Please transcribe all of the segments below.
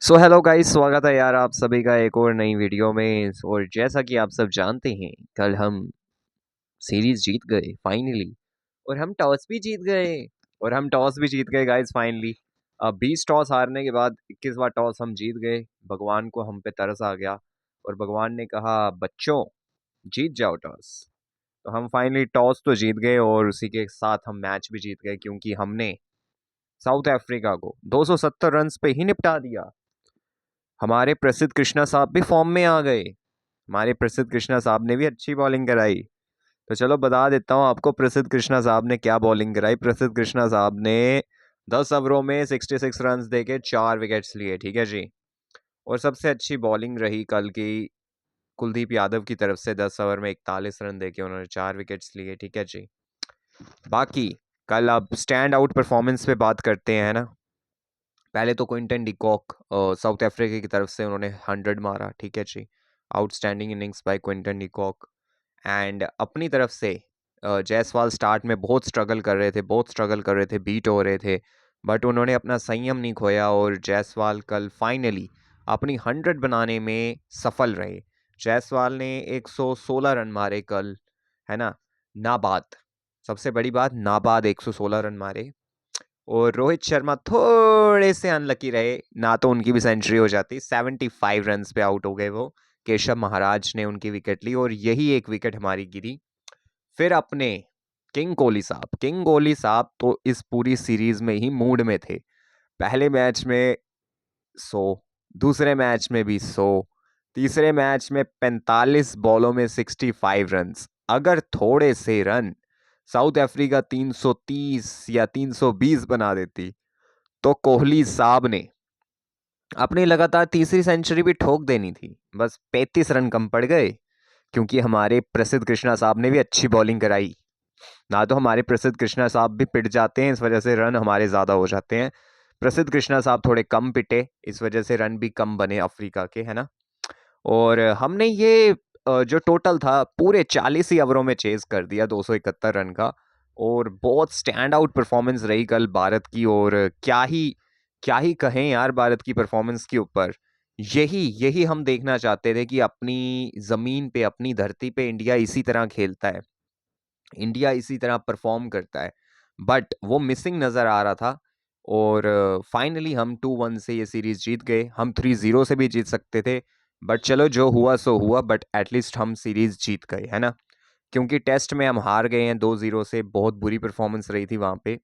So hello guys, स्वागत है यार आप सभी का एक और नई वीडियो में। और जैसा कि आप सब जानते हैं, कल हम सीरीज जीत गए फाइनली। और हम टॉस भी जीत गए। Guys finally. अब 20 टॉस हारने के बाद 21वां टॉस हम जीत गए। भगवान को हम पे तरस आ गया और भगवान ने कहा, बच्चों जीत जाओ टॉस। तो हम फाइनली टॉस तो जीत गए और उसी के साथ हम मैच भी जीत गए, क्योंकि हमने साउथ अफ्रीका को 270 रन पे ही निपटा दिया। हमारे प्रसिद्ध कृष्णा साहब भी फॉर्म में आ गए। हमारे प्रसिद्ध कृष्णा साहब ने भी अच्छी बॉलिंग कराई। तो चलो बता देता हूँ आपको, प्रसिद्ध कृष्णा साहब ने क्या बॉलिंग कराई। प्रसिद्ध कृष्णा साहब ने 10 ओवरों में 66 रन देके 4 विकेट्स लिए, ठीक है जी। और सबसे अच्छी बॉलिंग रही कल की कुलदीप यादव की तरफ से। 10 ओवर में 41 रन देके उन्होंने 4 विकेट्स लिए, ठीक है जी। बाकी कल अब स्टैंड आउट परफॉर्मेंस पे बात करते हैं, है ना। पहले तो क्विंटन डिकॉक साउथ अफ्रीका की तरफ से उन्होंने 100 मारा, ठीक है जी। Outstanding innings by Quinton de. And अपनी तरफ से जायसवाल स्टार्ट में बहुत स्ट्रगल कर रहे थे, बीट हो रहे थे। बट उन्होंने अपना संयम नहीं खोया और जायसवाल कल फाइनली अपनी 100 बनाने में सफल रहे। जायसवाल ने 116 रन मारे कल, है ना। नाबाद, सबसे बड़ी बात, नाबाद 116 रन मारे। और रोहित शर्मा थोड़े से अनलकी रहे, ना तो उनकी भी सेंचुरी हो जाती। 75 रन पे आउट हो गए वो। केशव महाराज ने उनकी विकेट ली और यही एक विकेट हमारी गिरी। फिर अपने किंग कोहली साहब तो इस पूरी सीरीज में ही मूड में थे। पहले मैच में 100, दूसरे मैच में भी 100, तीसरे मैच में 45 बॉलों में 65 रन। अगर थोड़े से रन साउथ अफ्रीका 330 या 320 बना देती तो कोहली साहब ने अपनी लगातार तीसरी सेंचुरी भी ठोक देनी थी। बस 35 रन कम पड़ गए, क्योंकि हमारे प्रसिद्ध कृष्णा साहब ने भी अच्छी बॉलिंग कराई। ना तो हमारे प्रसिद्ध कृष्णा साहब भी पिट जाते हैं, इस वजह से रन हमारे ज़्यादा हो जाते हैं। प्रसिद्ध कृष्णा साहब थोड़े कम पिटे, इस वजह से रन भी कम बने अफ्रीका के, है ना। और हमने ये जो टोटल था पूरे 40 ही ओवरों में चेज कर दिया, 271 रन का। और बहुत स्टैंड आउट परफॉर्मेंस रही कल भारत की। और क्या ही कहें यार भारत की परफॉर्मेंस के ऊपर। यही यही हम देखना चाहते थे कि अपनी ज़मीन पे, अपनी धरती पे इंडिया इसी तरह खेलता है, इंडिया इसी तरह परफॉर्म करता है। बट वो मिसिंग नज़र आ रहा था। और फाइनली हम 2-1 से ये सीरीज जीत गए। हम 3-0 से भी जीत सकते थे, बट चलो जो हुआ सो हुआ। बट एटलीस्ट हम सीरीज जीत गए, है ना। क्योंकि टेस्ट में हम हार गए हैं 2-0 से, बहुत बुरी परफॉर्मेंस रही थी वहाँ पे।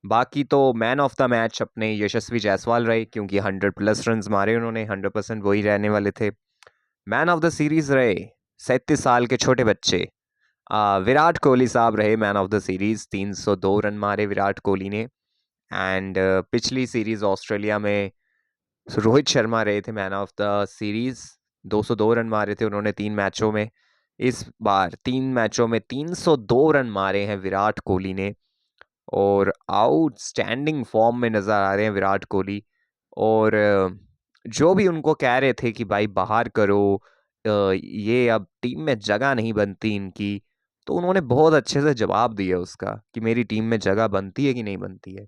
बाकी तो मैन ऑफ द मैच अपने यशस्वी जायसवाल रहे, क्योंकि 100+ रन मारे उन्होंने, 100% वही रहने वाले थे। मैन ऑफ द सीरीज रहे 37 साल के छोटे बच्चे विराट कोहली साहब रहे man of the series. 302 run मारे विराट कोहली ने। एंड पिछली सीरीज ऑस्ट्रेलिया में रोहित शर्मा रहे थे man of the series. 202 run मारे थे उन्होंने 3 मैचों में। इस बार 3 मैचों में 302 रन मारे हैं विराट कोहली ने। और आउटस्टैंडिंग फॉर्म में नज़र आ रहे हैं विराट कोहली। और जो भी उनको कह रहे थे कि भाई बाहर करो, ये अब टीम में जगह नहीं बनती इनकी, तो उन्होंने बहुत अच्छे से जवाब दिया उसका कि मेरी टीम में जगह बनती है कि नहीं बनती है।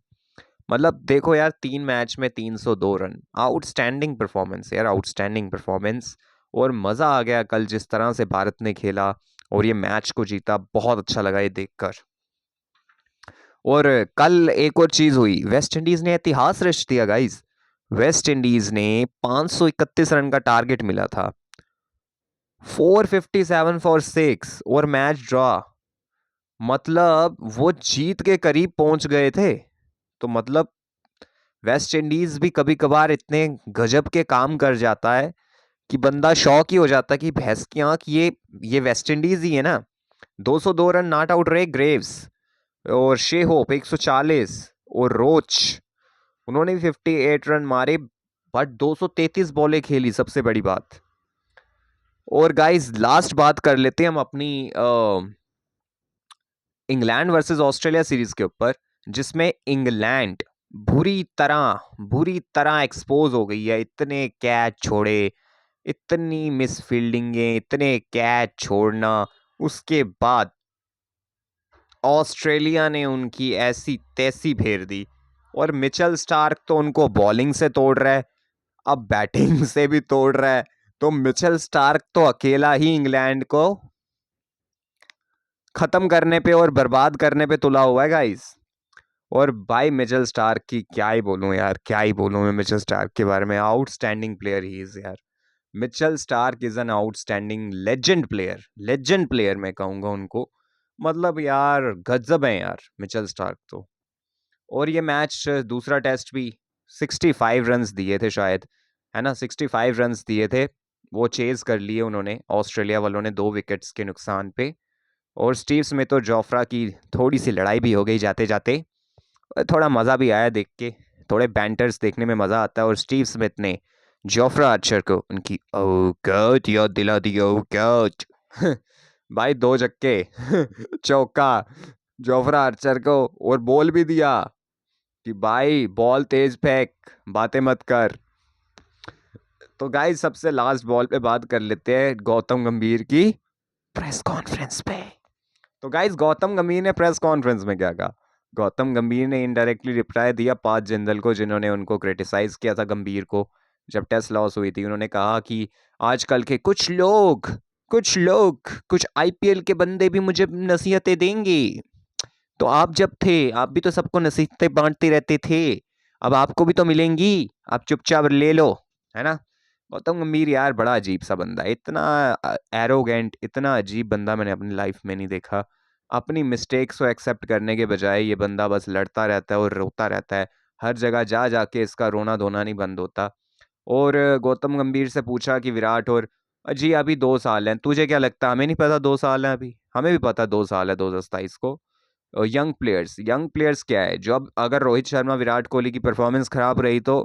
मतलब देखो यार, 3 मैच में 302 रन, आउटस्टैंडिंग परफॉर्मेंस यार, आउटस्टैंडिंग परफॉर्मेंस। और मज़ा आ गया कल जिस तरह से भारत ने खेला और ये मैच को जीता, बहुत अच्छा लगा ये देखकर। और कल एक और चीज हुई, वेस्ट इंडीज ने इतिहास रच दिया गाइस। वेस्ट इंडीज ने 531 रन का टारगेट मिला था, 457 फॉर 6 और मैच ड्रॉ। मतलब वो जीत के करीब पहुंच गए थे। तो मतलब वेस्ट इंडीज भी कभी कभार इतने गजब के काम कर जाता है कि बंदा शॉक ही हो जाता है कि भैंस की आंख, ये वेस्ट इंडीज ही है ना। 202 रन नॉट आउट रहे ग्रेव्स और शे होप 140 और रोच, उन्होंने भी 58 रन मारे। बट 233 बॉलें खेली, सबसे बड़ी बात। और गाइस लास्ट बात कर लेते हैं हम अपनी इंग्लैंड वर्सेस ऑस्ट्रेलिया सीरीज के ऊपर, जिसमें इंग्लैंड बुरी तरह एक्सपोज हो गई है। इतने कैच छोड़े, इतनी मिस फील्डिंगें, इतने कैच छोड़ना, उसके बाद ऑस्ट्रेलिया ने उनकी ऐसी तैसी फेर दी। और मिचेल स्टार्क तो उनको बॉलिंग से तोड़ रहा है। अब बैटिंग से भी तोड़ रहा है। तो मिचेल स्टार्क तो अकेला ही इंग्लैंड को खत्म करने पे और बर्बाद करने पे तुला हुआ है गाइस। और भाई मिचेल स्टार्क की क्या ही बोलूं यार, क्या ही बोलूं मैं मिचेल स्टार्क के बारे में। आउटस्टैंडिंग प्लेयर ही इज यार। Mitchell Starc is an outstanding legend player, legend player मैं कहूंगा उनको। मतलब यार गजब है यार मिचेल स्टार्क तो। और ये मैच दूसरा टेस्ट भी 65 रन्स दिए थे शायद, है ना, 65 रन्स दिए थे। वो चेज कर लिए उन्होंने ऑस्ट्रेलिया वालों ने 2 विकेट्स के नुकसान पे। और स्टीव स्मिथ और जोफ्रा की थोड़ी सी लड़ाई भी हो गई जाते जाते। थोड़ा मज़ा भी आया देख के, थोड़े बैंटर्स देखने में मज़ा आता है। और स्टीव स्मिथ ने जोफ्रा आर्चर को उनकी औकात याद दिला दी, औकात। भाई 2 छक्के चौका जोफ्रा आर्चर को, और बोल भी दिया कि भाई बॉल तेज फेंक, बातें मत कर। तो गाइस सबसे लास्ट बॉल पे बात कर लेते हैं गौतम गंभीर की प्रेस कॉन्फ्रेंस पे। तो गाइस गौतम गंभीर ने प्रेस कॉन्फ्रेंस में क्या कहा? गौतम गंभीर ने इनडायरेक्टली रिप्लाई दिया पार्थ जिंदल को, जिन्होंने उनको क्रिटिसाइज किया था गंभीर को जब टेस्ट लॉस हुई थी। उन्होंने कहा कि आजकल के कुछ लोग कुछ आईपीएल के बंदे भी मुझे नसीहतें देंगे। तो आप जब थे, आप भी तो सबको नसीहतें बांटते रहते थे, अब आपको भी तो मिलेंगी, आप चुपचाप ले लो, है ना। गौतम गंभीर यार बड़ा अजीब सा बंदा है, इतना एरोगेंट, इतना अजीब बंदा मैंने अपनी लाइफ में नहीं देखा। अपनी मिस्टेक्स को एक्सेप्ट करने के बजाय ये बंदा बस लड़ता रहता है और रोता रहता है। हर जगह जा जाके इसका रोना धोना नहीं बंद होता। और गौतम गंभीर से पूछा कि विराट और जी अभी 2 साल हैं, तुझे क्या लगता है? हमें नहीं पता 2 साल हैं अभी, हमें भी पता 2 साल है 2027 को। यंग प्लेयर्स क्या है, जो अब अगर रोहित शर्मा विराट कोहली की परफॉर्मेंस खराब रही तो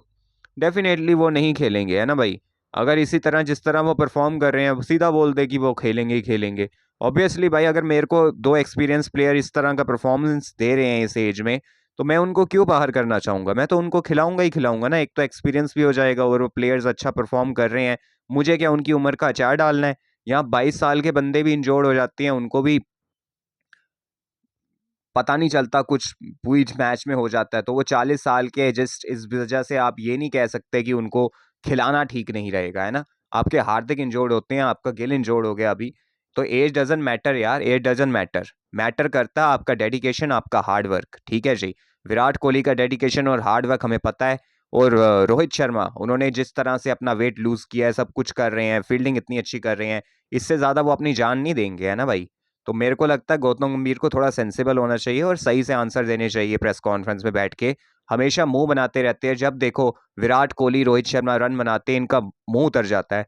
डेफिनेटली वो नहीं खेलेंगे, है ना भाई। अगर इसी तरह जिस तरह वो परफॉर्म कर रहे हैं सीधा बोल दे कि वो खेलेंगे ही खेलेंगे। ऑब्वियसली भाई अगर मेरे को 2 एक्सपीरियंस प्लेयर इस तरह का परफॉर्मेंस दे रहे हैं इस एज में, तो मैं उनको क्यों बाहर करना चाहूंगा? मैं तो उनको खिलाऊंगा ही खिलाऊंगा ना। एक तो एक्सपीरियंस भी हो जाएगा और वो प्लेयर्स अच्छा परफॉर्म कर रहे हैं, मुझे क्या उनकी उम्र का अचार डालना है। यहाँ 22 साल के बंदे भी इंजोर्ड हो जाते हैं, उनको भी पता नहीं चलता, कुछ पूरी मैच में हो जाता है। तो वो 40 साल के जस्ट इस वजह से आप ये नहीं कह सकते कि उनको खिलाना ठीक नहीं रहेगा, है ना। आपके हार्दिक इंजोर्ड होते हैं, आपका गिल इंजोर्ड हो गया अभी। तो एज डजंट मैटर यार, एज डजंट मैटर। मैटर करता है आपका डेडिकेशन, आपका हार्ड वर्क, ठीक है जी। विराट कोहली का डेडिकेशन और हार्ड वर्क हमें पता है। और रोहित शर्मा, उन्होंने जिस तरह से अपना वेट लूज किया है, सब कुछ कर रहे हैं, फील्डिंग इतनी अच्छी कर रहे हैं, इससे ज्यादा वो अपनी जान नहीं देंगे, है ना भाई। तो मेरे को लगता है गौतम गंभीर को थोड़ा सेंसिबल होना चाहिए और सही से आंसर देने चाहिए प्रेस कॉन्फ्रेंस में बैठ के। हमेशा मुंह बनाते रहते हैं, जब देखो विराट कोहली रोहित शर्मा रन बनाते हैं इनका मुंह उतर जाता है।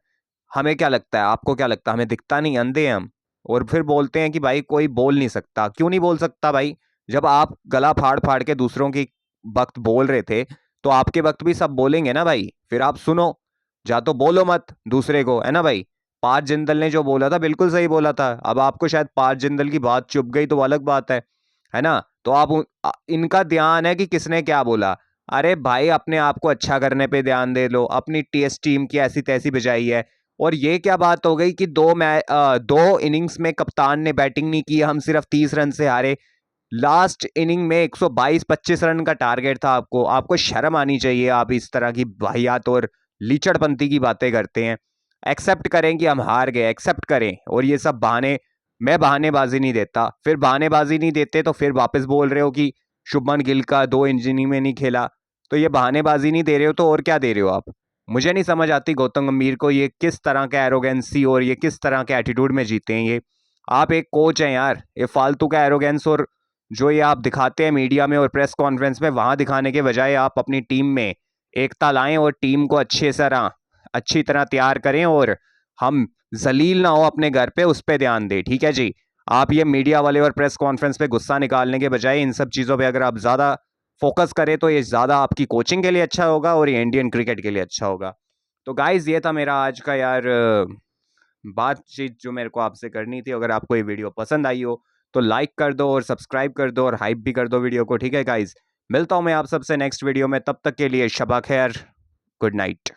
हमें क्या लगता है, आपको क्या लगता है, हमें दिखता नहीं, अंधे हैं हम? और फिर बोलते हैं कि भाई कोई बोल नहीं सकता। क्यों नहीं बोल सकता भाई? जब आप गला फाड़ फाड़ के दूसरों की वक्त बोल रहे थे, तो आपके वक्त भी सब बोलेंगे ना भाई। फिर आप सुनो, जा तो बोलो मत दूसरे को, है ना भाई। पार्थ जिंदल ने जो बोला था बिल्कुल सही बोला था। अब आपको शायद पार्थ जिंदल की बात चुप गई तो अलग बात है ना। तो आप इनका ध्यान है कि किसने क्या बोला। अरे भाई अपने आप को अच्छा करने पे ध्यान दे लो, अपनी टेस्ट टीम की ऐसी तैसी बजाई है। और ये क्या बात हो गई कि 2 इनिंग्स में कप्तान ने बैटिंग नहीं की, हम सिर्फ 30 रन से हारे। लास्ट इनिंग में 122-25 रन का टारगेट था। आपको आपको शर्म आनी चाहिए। आप इस तरह की वाहियात और लीचड़पंती की बातें करते हैं। एक्सेप्ट करें कि हम हार गए, एक्सेप्ट करें। और ये सब बहाने, मैं बहानेबाजी नहीं देता। फिर बहानेबाजी नहीं देते तो फिर वापस बोल रहे हो कि शुभमन गिल का 2 इनिंग में नहीं खेला। तो ये बहानेबाजी नहीं दे रहे हो तो और क्या दे रहे हो आप? मुझे नहीं समझ आती गौतम गंभीर को ये किस तरह का एरोगेंसी और ये किस तरह के एटीट्यूड में जीते हैं ये। आप एक कोच हैं यार, ये फालतू का एरोगेंस और जो ये आप दिखाते हैं मीडिया में और प्रेस कॉन्फ्रेंस में, वहां दिखाने के बजाय आप अपनी टीम में एकता लाएं और टीम को अच्छी तरह तैयार करें। और हम जलील ना हो अपने घर पे, उस पर ध्यान दें, ठीक है जी। आप ये मीडिया वाले और प्रेस कॉन्फ्रेंस पे गुस्सा निकालने के बजाय इन सब चीज़ों पे अगर आप ज़्यादा फोकस करें तो ये ज़्यादा आपकी कोचिंग के लिए अच्छा होगा और ये इंडियन क्रिकेट के लिए अच्छा होगा। तो गाइज ये था मेरा आज का यार बातचीत जो मेरे को आपसे करनी थी। अगर आपको ये वीडियो पसंद आई हो तो लाइक कर दो और सब्सक्राइब कर दो और हाइप भी कर दो वीडियो को, ठीक है गाइज। मिलता हूं मैं आप सबसे नेक्स्ट वीडियो में, तब तक के लिए शबा खैर, गुड नाइट।